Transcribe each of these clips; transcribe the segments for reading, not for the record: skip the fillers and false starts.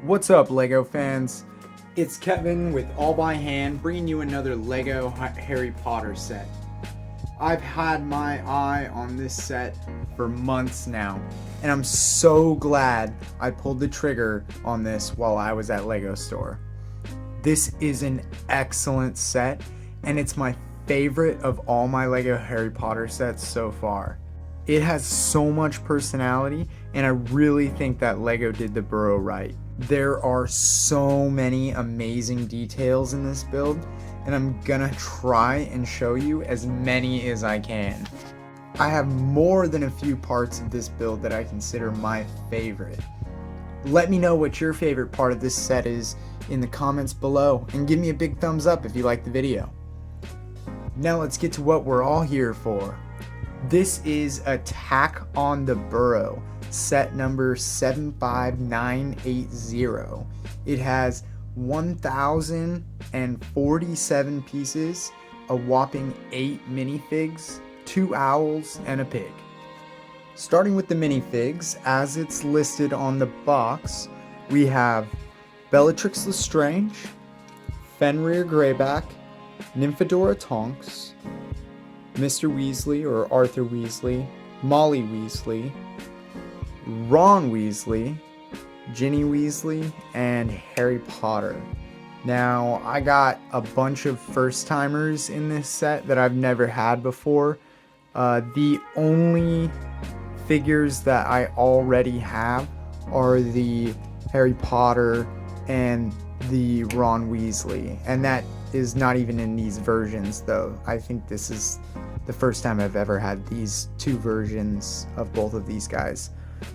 What's up, LEGO fans? It's Kevin with All By Hand bringing you another LEGO Harry Potter set. I've had my eye on this set for months now, and I'm so glad I pulled the trigger on this while I was at LEGO store. This is an excellent set, and it's my favorite of all my LEGO Harry Potter sets so far. It has so much personality, and I really think that LEGO did the Burrow right. There are so many amazing details in this build, and I'm gonna try and show you as many as I can. I have more than a few parts of this build that I consider my favorite. Let me know what your favorite part of this set is in the comments below, and give me a big thumbs up if you like the video. Now let's get to what we're all here for. This is Attack on the Burrow, set number 75980. It has 1,047 pieces, a whopping 8 minifigs, 2 owls, and a pig. Starting with the minifigs, as it's listed on the box, we have Bellatrix Lestrange, Fenrir Greyback, Nymphadora Tonks, Mr. Weasley or Arthur Weasley, Molly Weasley, Ron Weasley, Ginny Weasley, and Harry Potter. Now, I got a bunch of first-timers in this set that I've never had before. The only figures that I already have are the Harry Potter and the Ron Weasley, and that is not even in these versions, though. I think this is the first time I've ever had these two versions of both of these guys,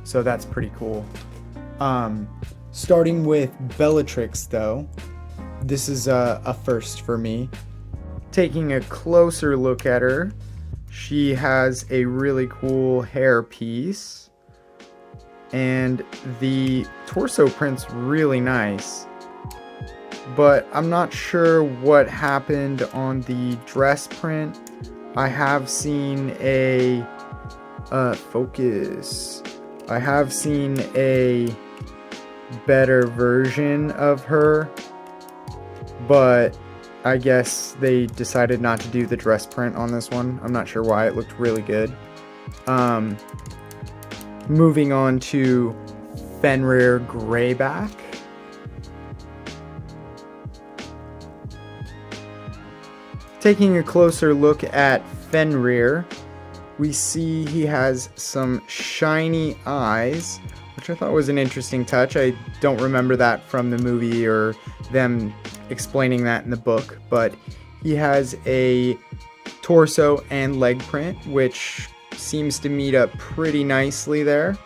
so that's pretty cool. Starting with Bellatrix, though, this is a first for me. Taking a closer look at her, she has a really cool hair piece, and the torso print's really nice, but I'm not sure what happened on the dress print. I have seen a I have seen a better version of her, but I guess they decided not to do the dress print on this one. I'm not sure why. It looked really good. Moving on to Fenrir Greyback. Taking a closer look at Fenrir, we see he has some shiny eyes, which I thought was an interesting touch. I don't remember that from the movie or them explaining that in the book, but he has a torso and leg print, which seems to meet up pretty nicely there.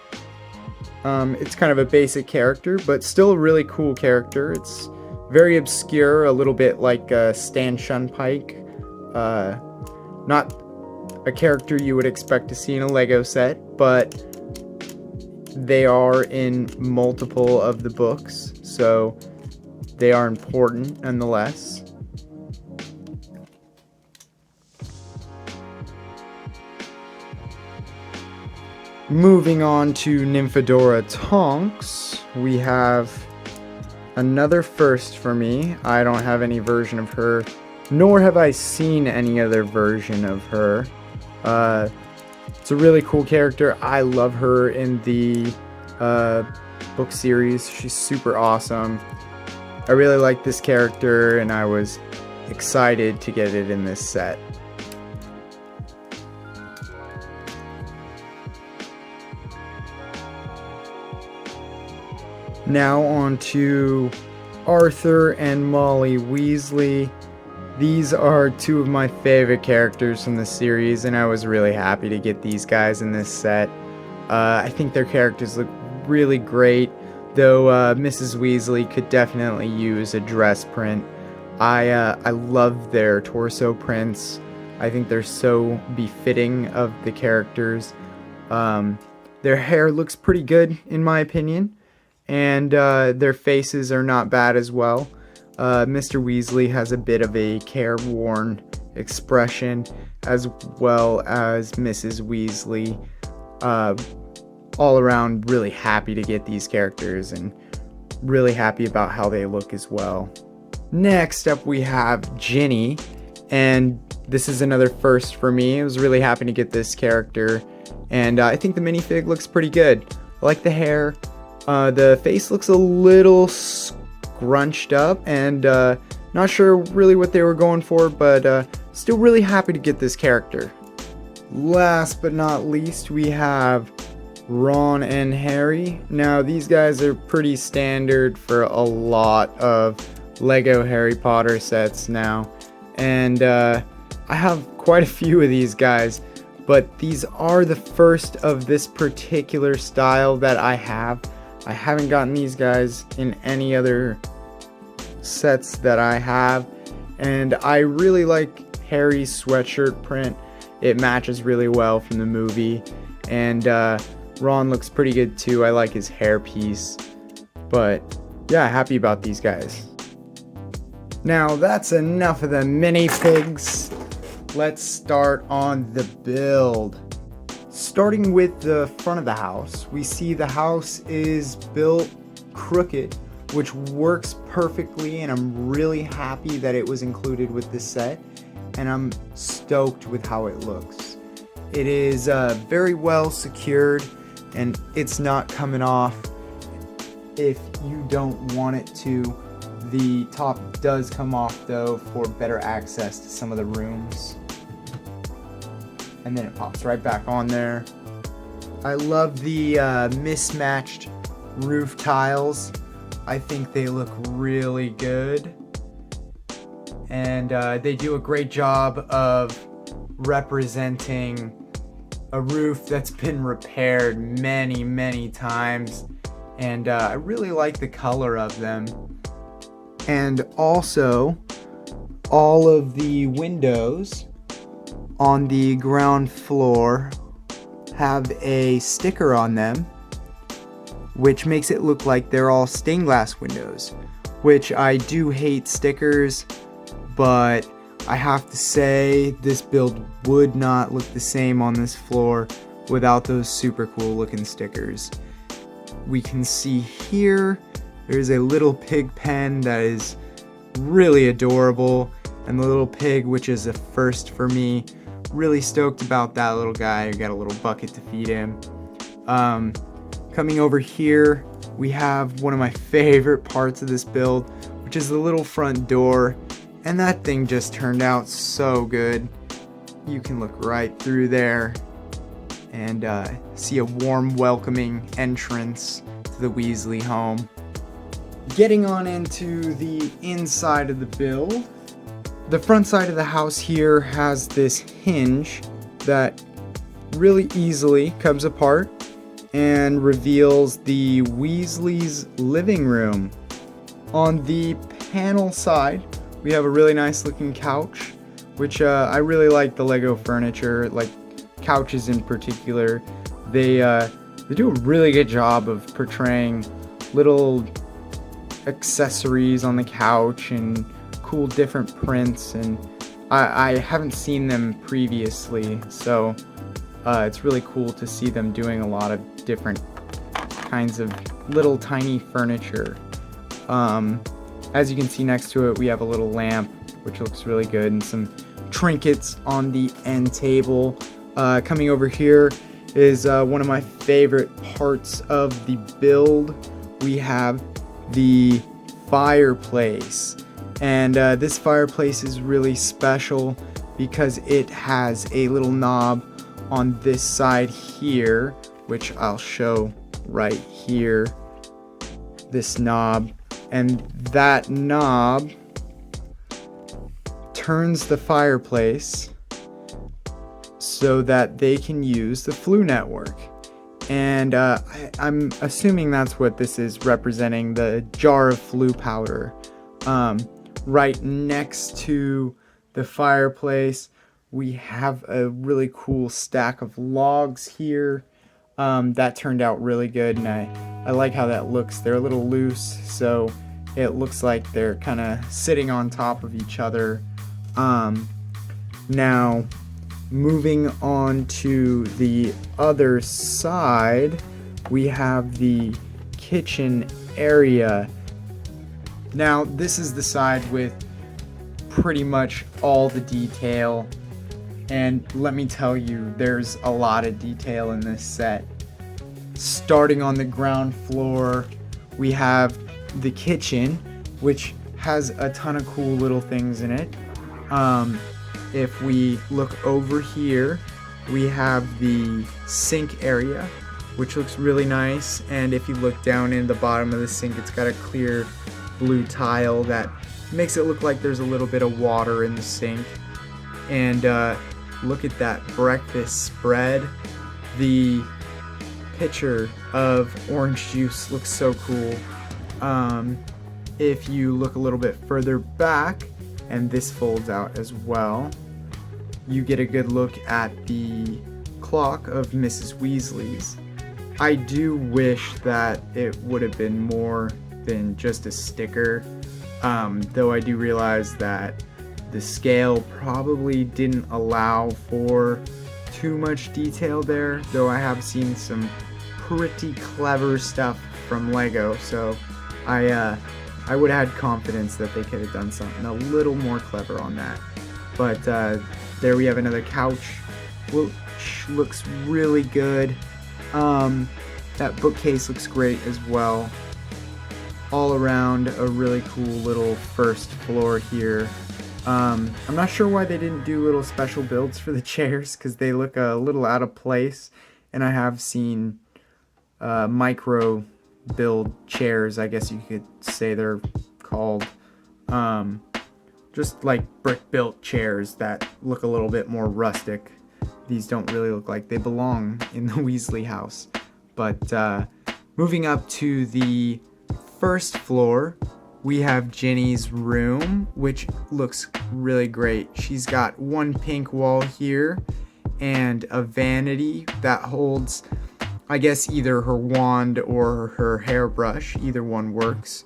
It's kind of a basic character, but still a really cool character. It's very obscure, a little bit like Stan Shunpike. Not a character you would expect to see in a LEGO set, but they are in multiple of the books, so they are important nonetheless. Moving on to Nymphadora Tonks, we have another first for me. I don't have any version of her, nor have I seen any other version of her. It's a really cool character. I love her in the book series. She's super awesome. I really like this character, and I was excited to get it in this set. Now on to Arthur and Molly Weasley. These are two of my favorite characters from the series, and I was really happy to get these guys in this set. I think their characters look really great, though Mrs. Weasley could definitely use a dress print. I love their torso prints. I think they're so befitting of the characters. Their hair looks pretty good, in my opinion, and their faces are not bad as well. Mr. Weasley has a bit of a careworn expression, as well as Mrs. Weasley. All around really happy to get these characters and really happy about how they look as well. Next up we have Ginny, and this is another first for me. I was really happy to get this character, and I think the minifig looks pretty good. I like the hair. The face looks a little scrunched up, and not sure really what they were going for, but still really happy to get this character. Last but not least, we have Ron and Harry. Now these guys are pretty standard for a lot of Lego Harry Potter sets now, and I have quite a few of these guys, but these are the first of this particular style that I have. I haven't gotten these guys in any other sets that I have, and I really like Harry's sweatshirt print. It matches really well from the movie, and Ron looks pretty good too. I like his hairpiece, but yeah, happy about these guys. Now that's enough of the minifigs. Let's start on the build. Starting with the front of the house, we see the house is built crooked, which works perfectly, and I'm really happy that it was included with this set, and I'm stoked with how it looks. It is very well secured, and it's not coming off if you don't want it to. The top does come off though for better access to some of the rooms, and then it pops right back on there. I love the mismatched roof tiles. I think they look really good, and they do a great job of representing a roof that's been repaired many times, and I really like the color of them. And also, all of the windows on the ground floor have a sticker on them, which makes it look like they're all stained glass windows, which I do hate stickers, but I have to say this build would not look the same on this floor without those super cool looking stickers. We can see here there's a little pig pen that is really adorable, and the little pig, which is a first for me. Really stoked about that little guy. We got a little bucket to feed him. Coming over here, we have one of my favorite parts of this build, which is the little front door, and that thing just turned out so good. You can look right through there and see a warm, welcoming entrance to the Weasley home. Getting on into the inside of the build, the front side of the house here has this hinge that really easily comes apart and reveals the Weasley's living room. On the panel side, we have a really nice looking couch, which I really like the Lego furniture, like couches in particular. They do a really good job of portraying little accessories on the couch and cool different prints, and I haven't seen them previously, so it's really cool to see them doing a lot of different kinds of little tiny furniture. As you can see next to it, we have a little lamp, which looks really good, and some trinkets on the end table. Coming over here is one of my favorite parts of the build. We have the fireplace, and this fireplace is really special because it has a little knob on this side here, which I'll show right here. This knob, and that knob turns the fireplace so that they can use the Flu Network. And I'm assuming that's what this is representing, the jar of Flu powder. Right next to the fireplace, we have a really cool stack of logs here. That turned out really good, and I like how that looks. They're a little loose, so it looks like they're kind of sitting on top of each other. Now, moving on to the other side, we have the kitchen area. Now, this is the side with pretty much all the detail, and let me tell you, there's a lot of detail in this set. Starting on the ground floor, we have the kitchen, which has a ton of cool little things in it. If we look over here, we have the sink area, which looks really nice, and if you look down in the bottom of the sink, it's got a clear blue tile that makes it look like there's a little bit of water in the sink. And look at that breakfast spread. The pitcher of orange juice looks so cool. If you look a little bit further back, and this folds out as well, you get a good look at the clock of Mrs. Weasley's. I do wish that it would have been more than just a sticker, though I do realize that the scale probably didn't allow for too much detail there, though I have seen some pretty clever stuff from Lego, so I would have had confidence that they could have done something a little more clever on that. But there we have another couch, which looks really good. That bookcase looks great as well. All around a really cool little first floor here. I'm not sure why they didn't do little special builds for the chairs, because they look a little out of place, and I have seen micro build chairs, I guess you could say they're called, just like brick built chairs that look a little bit more rustic. These don't really look like they belong in the Weasley house. But moving up to the first floor, we have Ginny's room, which looks really great. She's got one pink wall here and a vanity that holds, I guess, either her wand or her hairbrush. Either one works.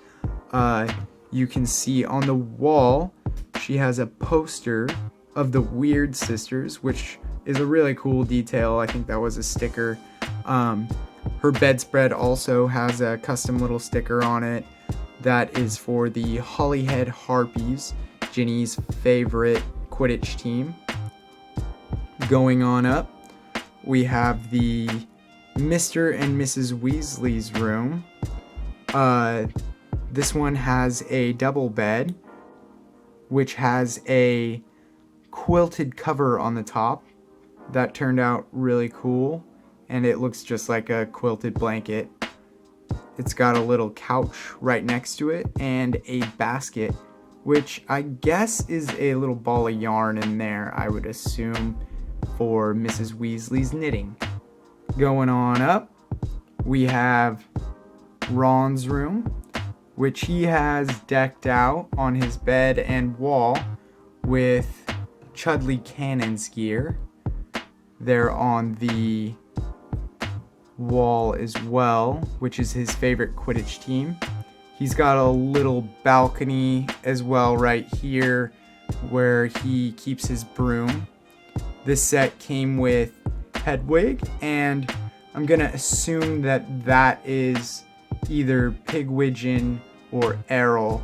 You can see on the wall she has a poster of the Weird Sisters, which is a really cool detail. I think that was a sticker. Her bedspread also has a custom little sticker on it that is for the Hollyhead Harpies, Ginny's favorite Quidditch team. Going on up, we have the Mr. and Mrs. Weasley's room. This one has a double bed, which has a quilted cover on the top. That turned out really cool, and it looks just like a quilted blanket. It's got a little couch right next to it and a basket, which I guess is a little ball of yarn in there, I would assume, for Mrs. Weasley's knitting. Going on up, we have Ron's room, which he has decked out on his bed and wall with Chudley Cannon's gear. They're on the wall as well, which is his favorite Quidditch team. He's got a little balcony as well right here where he keeps his broom. This set came with Hedwig, and I'm gonna assume that that is either Pigwidgeon or Errol,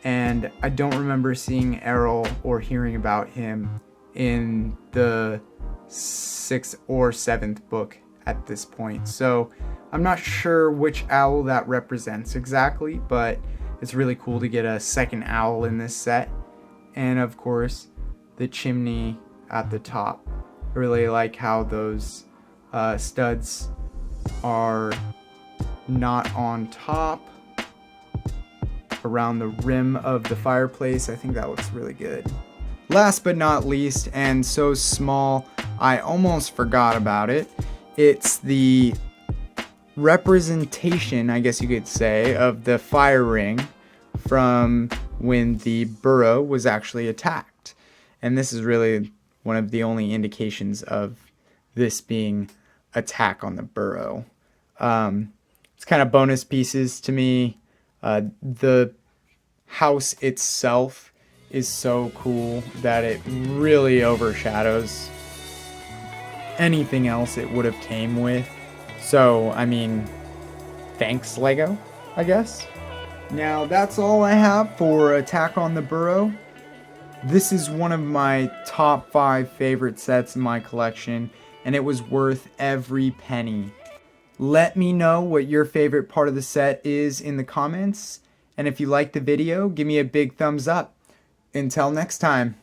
and I don't remember seeing Errol or hearing about him in the 6th or 7th book at this point, so I'm not sure which owl that represents exactly, but it's really cool to get a second owl in this set. And of course the chimney at the top. I really like how those studs are not on top around the rim of the fireplace. I think that looks really good. Last but not least, and so small I almost forgot about it, it's the representation, I guess you could say, of the fire ring from when the Burrow was actually attacked. And this is really one of the only indications of this being attack on the Burrow. It's kind of bonus pieces to me. The house itself is so cool that it really overshadows anything else it would have came with. So, I mean, thanks Lego, I guess. Now that's all I have for Attack on the Burrow. This is one of my top 5 favorite sets in my collection, and it was worth every penny. Let me know what your favorite part of the set is in the comments, and if you liked the video, give me a big thumbs up. Until next time.